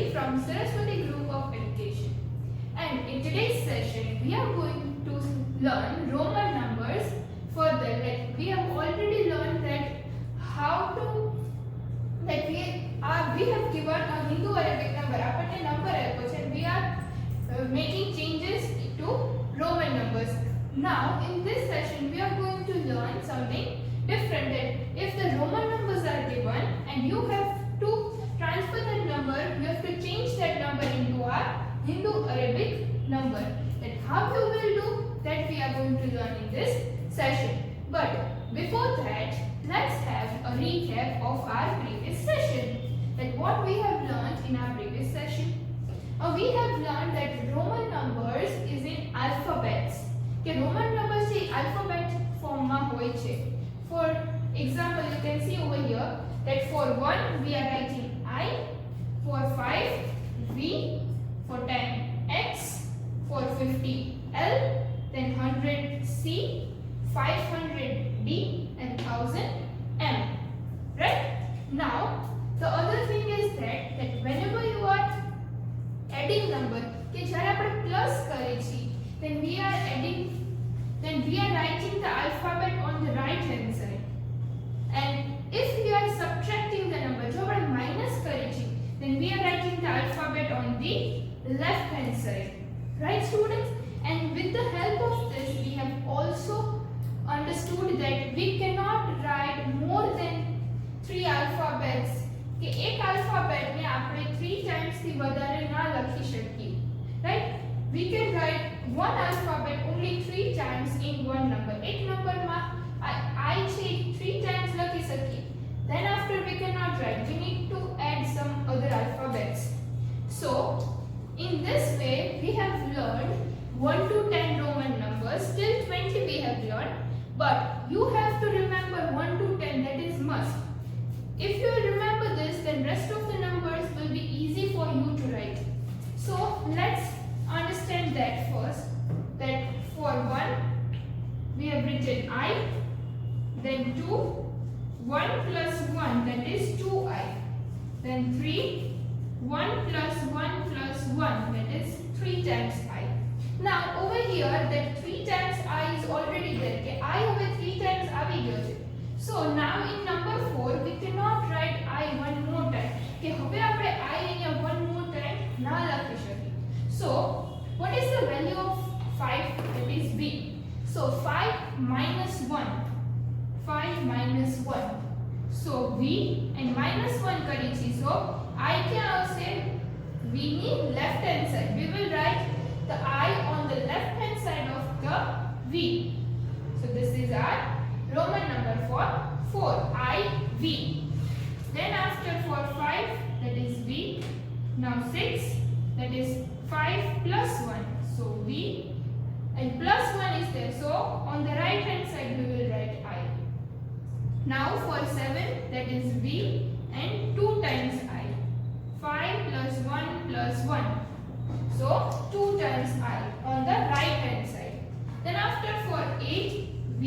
Saraswati from Saraswati Group of Education. And in today's session, we are going to learn Roman numbers further. Like we have already learned that we have given a Hindu Arabic number. આપણને number આપ્યો છે and we are making changes to Roman numbers. Now in this session, we are going to learn something different. That if the Roman numbers are given and you have to transfer that number, you have to change that number into our Hindu Arabic number. That how you will do that we are going to learn in this session. But before that, let's have a recap of our previous session. That what we have learned in our previous session. We have learned that Roman numbers is in alphabets. Okay, Roman numbers is alphabet form ma hoy che. For example, you can see over here that for 1 we are writing I, for 5 V, for 10 X, for 50 L, then 100 C, 500 D and 1000 M. Right? Now, the other thing is that whenever you are adding number, કે જ્યારે આપણે plus કરીએ છીએ, then we are writing the alphabet on the right hand side. And if we are subtracting the number, જો આપણે minus કરીએ છીએ, then we are writing the alphabet on the left hand side. Right, students? And with the help of this, we have also understood that we cannot write more than 3 alphabets. કે એક alphabet ને આપણે 3 times થી વધારે ના લખી શકીએ. Right? We can write one alphabet only 3 times in one number. એક number માં I છે 3 times લખી શકીએ. Then after we cannot write. We need to add some other alphabets. So, in this way, we have learned 1 to 10 Roman numbers. Till 20 we have learned. But you have to remember 1 to 10, that is must. If you remember this, then rest of the numbers will be easy for you to write. So let's understand that first. That for 1 we have written I, then 2, 1 plus 1, that is 2I, then 3, 1 plus 1 plus 1, that is 3 times I. Now over here that 3 times I is already there. Okay, I હવે 3 times આવી ગયો છે. So now in number 4 we cannot write I one more time. Okay, હવે આપણે I અહીંયા one more time ના લખી શકીએ. So what is the value of 5? That is B. So 5 minus 1. 5 minus 1. So V and minus 1 કરી છે. So I ક્યાં આવશે? V ની left hand side. We will write the I on the left hand side of the V. So this is our Roman number for 4, I, V. Then after for 5, that is V. Now 6, that is 5 plus 1. So V and plus 1 is there. So on the right hand side we will write I. Now for 7, that is V and 2 times I. 5 plus 1 plus 1. So 2 times I on the right hand side. Then after for 8, V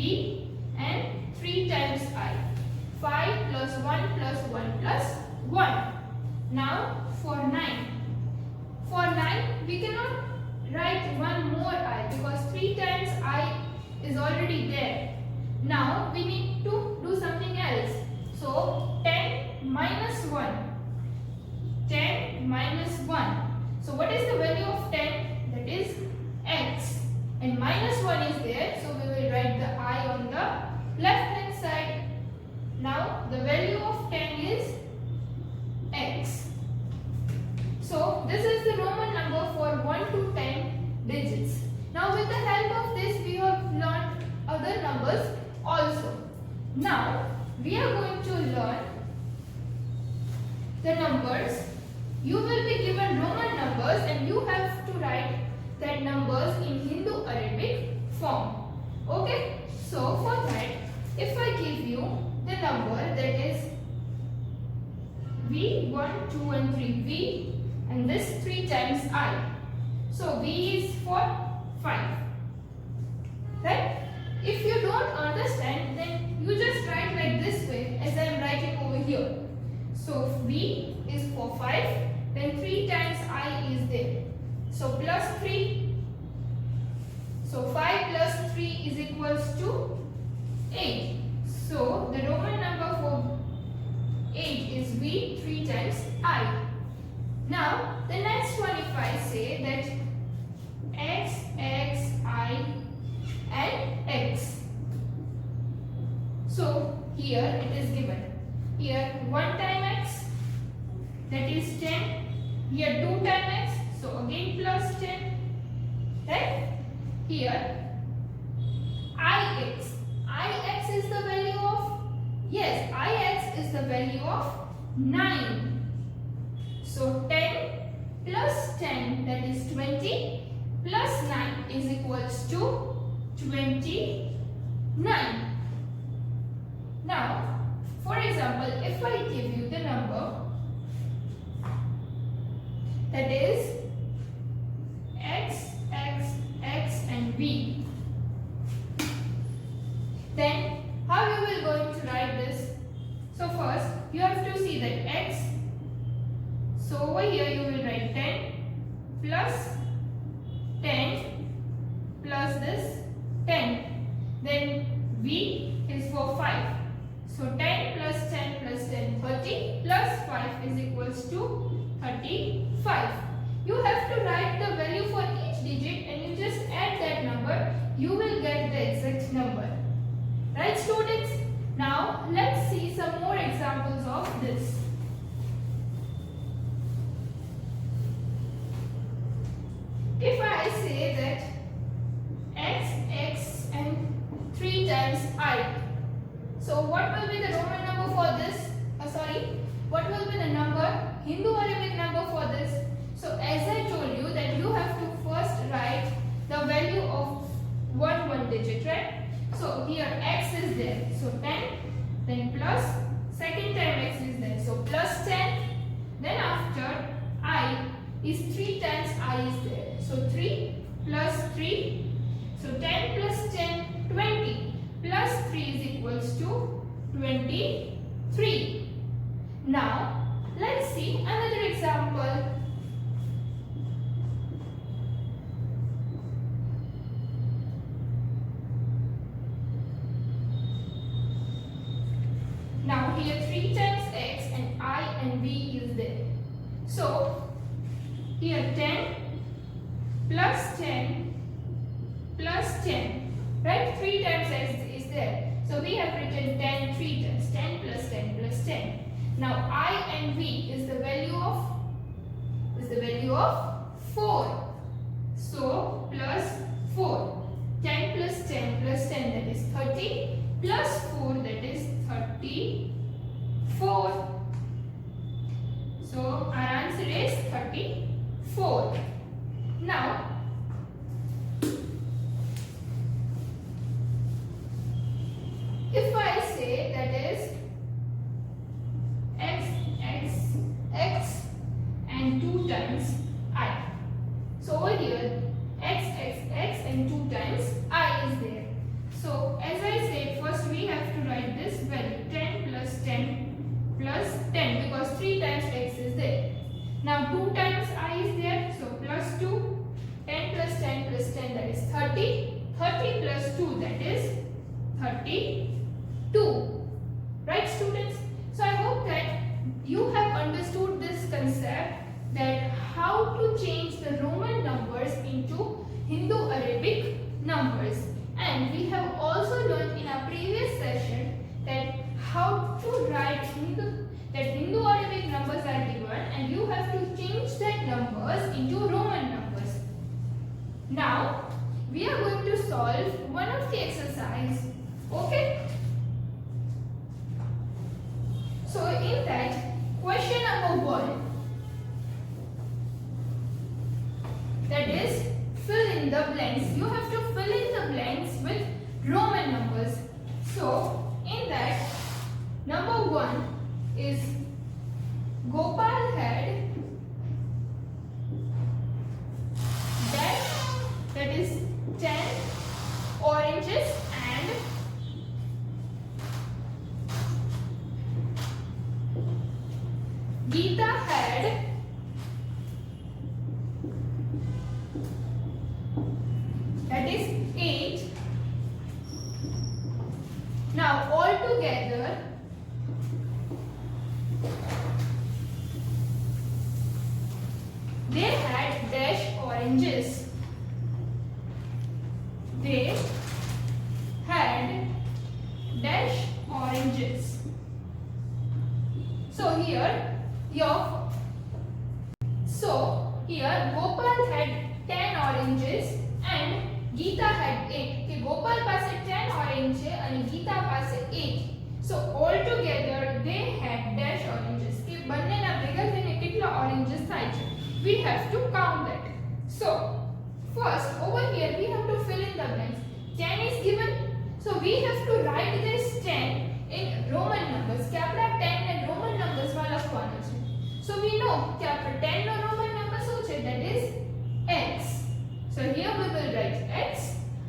and 3 times I. 5 plus 1 plus 1 plus 1. Now for 9. For 9 we cannot write one more I because 3 times I is already there. Now we need to do something else. So 10 minus 1. 10 minus 1. So what is the value of 10? That is X. And minus 1 is there. So we will write the I on the left hand side. Now the value of 10 is X. So this is the Roman number for 1 to 10 digits. Now with the help of this we have learned other numbers also. Now we are going to learn the numbers. You will be given Roman numbers and you have to write that numbers in Hindu Arabic form. Okay? So for that, if I give you the number that is V, 1, 2 and 3, V and this 3 times I. So V is for 5. Right? If you don't understand, then you just write like this way as I am writing over here. So V is for 5, then 3 times So plus 3. So 5 plus 3 is equals to 8. So the Roman number for 8 is V 3 times I. Now the next one, if I say that x, x, I and x. So here it is given. Here 1 time x, that is 10. Here 2 time x, so again plus 10. Right? Here ix. Ix is the value of, yes, ix is the value of 9. So 10 plus 10, that is 20, plus 9 is equals to 29. Now, for example, if I give you the number that is x, x, x and v, then how you will going to write this? So first you have to see that x, so over here you will write 10 plus 10 plus this 10, then v is for 5. So 10 plus 10 plus 10, 30 plus 5 is equals to 35. You have to write the value for each digit and you just add that number, you will get the exact number. Right, students? Now let's see some more examples of this. If I say that x, x and 3 times I, so what will be the Roman number for this? What will be the number, Hindu-Arabic number for this? So as I told you that you have to first write the value of one digit, right? So here x is there, so 10, then plus, second time x is there, so plus 10, then after I is 3 times I is there, so 3 plus 3, so 10 plus 10, 20, plus 3 is equals to 23. Now let's see another example. Now here 3 times x and I and v is there. So here 10 plus 10 plus 10, right? 3 times x is there. So we have written 10 3 times, 10 plus 10 plus 10. Now I and v is the value of 4. So plus 4. 10 plus 10 plus 10, that is 30, plus 4, that is 34. So our answer is 34. Now if I say that is x, x, x and 2 times I. So over here x, x, x and 2 times I is there. So as I said, first we have to write this value 10 plus 10 plus 10 because 3 times x is there. Now 2 times I is there, so plus 2, 10 plus 10 plus 10, that is 30, 30 plus 2, that is 32. Right, students? So I hope that you have understood this concept, that how to change the Roman numbers into Hindu-Arabic numbers. And we have also learned in our previous session that how to write Hindu-Arabic numbers are given and you have to change that numbers into Roman numbers. Now we are going to solve one of the exercise. Okay? So in that, question number 1, that is fill in the blanks. You have to fill in the blanks with Roman numbers. So in that, number 1 is Gopal had that is 10 oranges and Geeta had oranges. They had dash oranges. So here Gopal had 10 oranges and Geeta had 8. કે ગોપાલ પાસે 10 orange છે અને ગીતા પાસે 8. So all together they had dash oranges. કે બંનેના ભેગા થઈને કેટલા oranges થાય છે? We have to count that. So first over here we have to fill in the blanks. 10 is given, so we have to write this 10 in Roman numbers. કે આપણે 10 ને Roman numbers માં લખવાનું છે. So we know કે આપણે 10 નો Roman number શું છે? That is x. So here we will write x.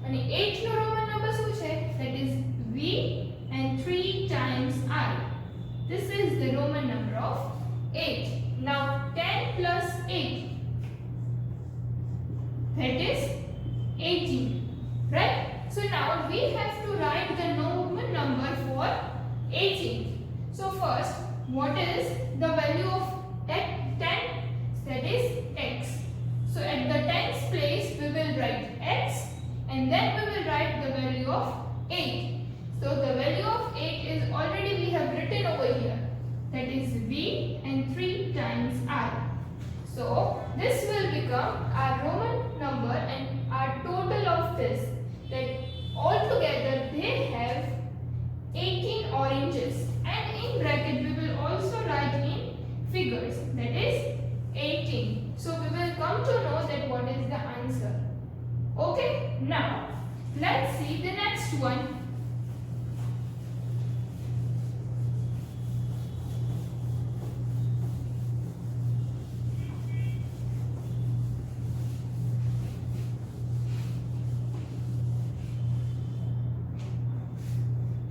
And 8 no Roman number શું છે? That is v and 3 times I. This is the Roman number of 8. Now 10 plus 8, that is 18, right? So now we have to write the Roman number for 18. So first, what is the value of 10? That is x. So at the tens place we will write x. And then we will write the value of 8. So the value of 8 is already we have written over here. That is v and 3 times I. So this will become our Roman number and our total of this. That altogether they have 18 oranges. And in bracket we will also write in figures. That is 18. So we will come to know that what is the answer. Okay, now let's see the next one.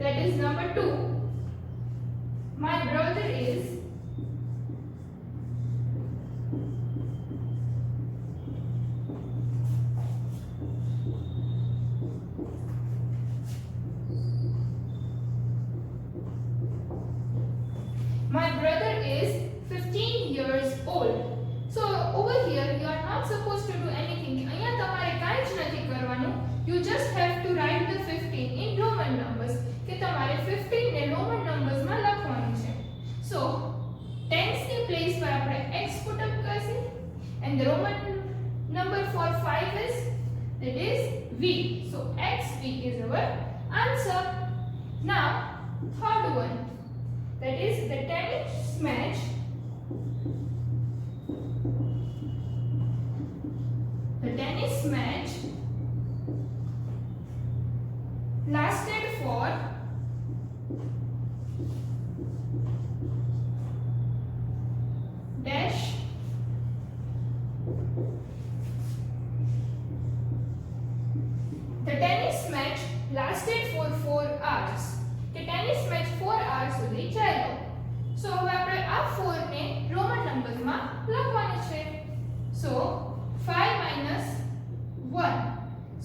That is number 2. My brother is My brother is 15 years old. So over here you are not supposed to do anything. અહીંયા તમારે કાંઈ જ નથી કરવાનું. You just have to write the 15 in Roman numbers. કે તમારે 15 ને Roman numbers માં લખવાનું છે. So tens ની place પર આપણે x put up કરશે and the Roman number for 5 is that is v. So xv is our answer. Now third one. That is the tennis match. The tennis match lasted for dash the tennis match lasted for 4 hours. The tennis match 4 hours સુધી ચાલ્યો. So હવે આપણે આ 4 ને Roman numbers માં લખવાનું છે. So 5 minus 1.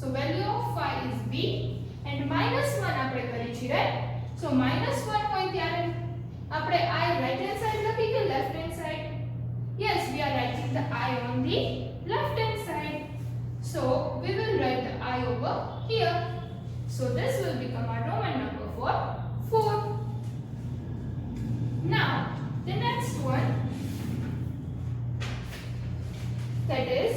So value of 5 is b and minus 1 આપણે કરી છે, right? So minus 1 હોય ત્યારે આપણે I right hand side લખી કે left hand side? Yes, we are writing the I on the left hand side. So we will write the I over here. So this will become our Roman number for 4. Now the next one, that is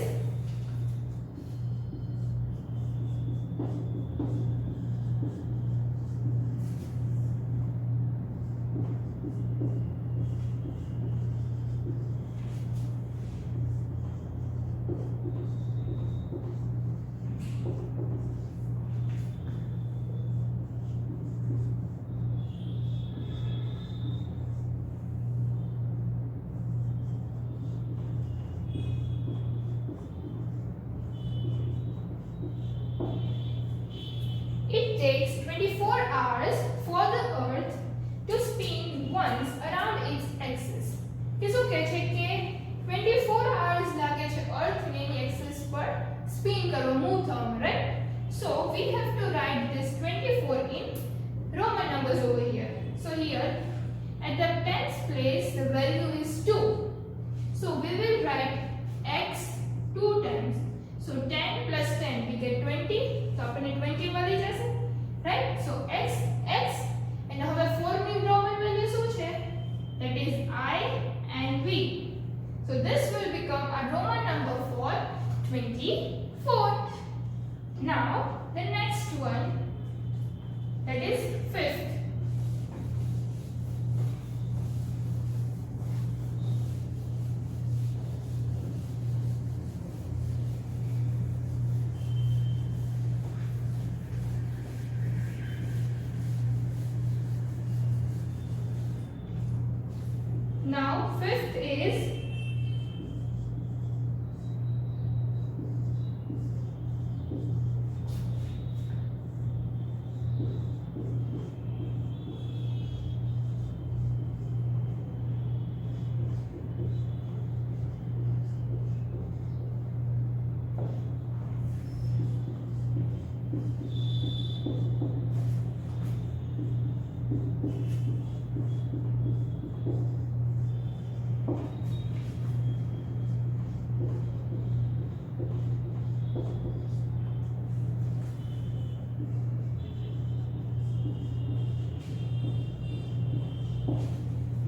takes 24 hours for the earth to spin once around its axis. કે શું કહે છે કે 24 hours લાગે છે earth ને એની axis પર spin કરવા, move થવામાં, right? So we have to write this 24 in Roman numbers over here. So here at the tens place the value is 2. So we will write x 2 times. Now fifth is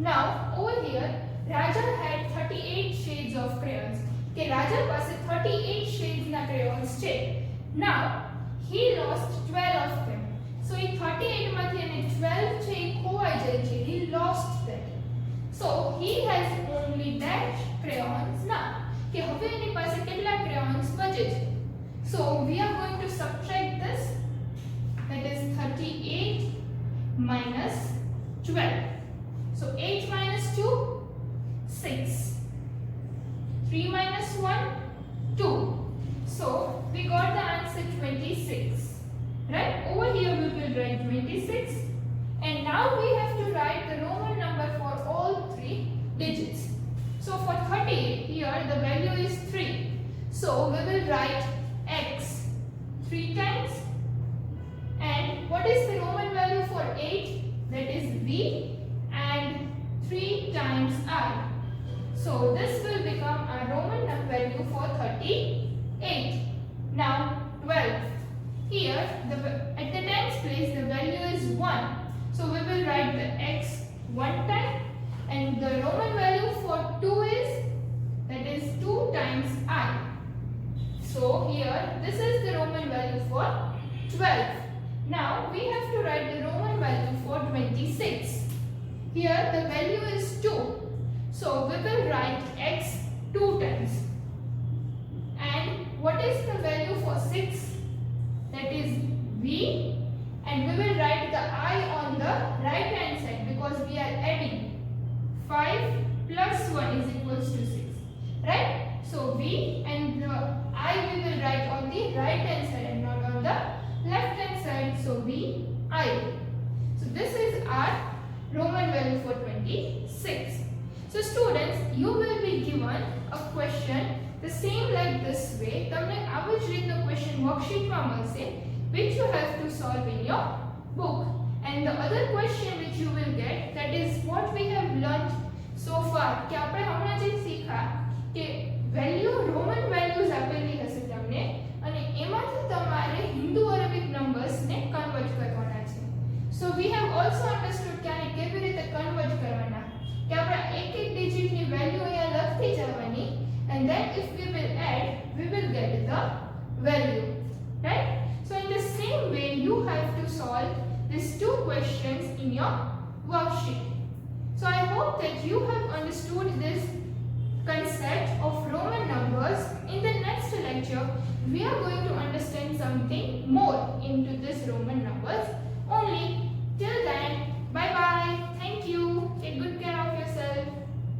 now over here Raja had 38 shades of crayons. કે રાજા પાસે 38 shades ના crayons છે. Now he lost 12 of them. So એ 38 માંથી એને 12 છે એ ખોવાઈ જાય છે. He lost that. So he has only that crayons now. કે હવે એની પાસે કેટલા crayons બચે છે? So we are going to subtract this. That is 38 minus 12. So 8 minus 2, 6. 3 minus 1, 2. So we got the answer 26. Right? Over here we will write 26. And now we have to write the Roman number for all three digits. So for 38, here the value is 3. So we will write x 3 times. And what is the Roman value for 8? That is v. And 3 times I. So this will become a Roman value for 38. Now 12. Here at the tens place the value is 1. So we will write the x 1 time, and the Roman value for 2 is, that is 2 times I. So here this is the Roman value for 12. Now we have to write the Roman value for 26. Here the value is 2. So we will write x 2 times. And what is the value for 6? That is v. And we will write the I on the right hand side because we are adding. 5 plus 1 is equals to 6. Right? So v and the I we will write on the right hand side and not on the left hand side. So v I. So this is our Roman value for 26. So students, you will be given a question the same like this way. તમને આવો જ રીતનો question worksheet માં મળશે, which you have to solve in your book. And the other question which you will get, that is what we have learnt so far. કે આપણે હમણાં જે શીખા કે value Roman values આપેલી હશે તમને, અને એમાંથી તમારે હિન્દુ અરેબિક numbers ને convert કરવાના છે. So we have also understood કે આને કેવી રીતે convert કરવાના, કે આપણે એક એક ડિજિટ ની વેલ્યુ અહીંયા લખતી જવાની, and then if we will add we will get the value, right? So in the same way you have to solve these two questions in your worksheet. So I hope that you have understood this concept of Roman numbers. In the next lecture we are going to understand something more into this Roman numbers.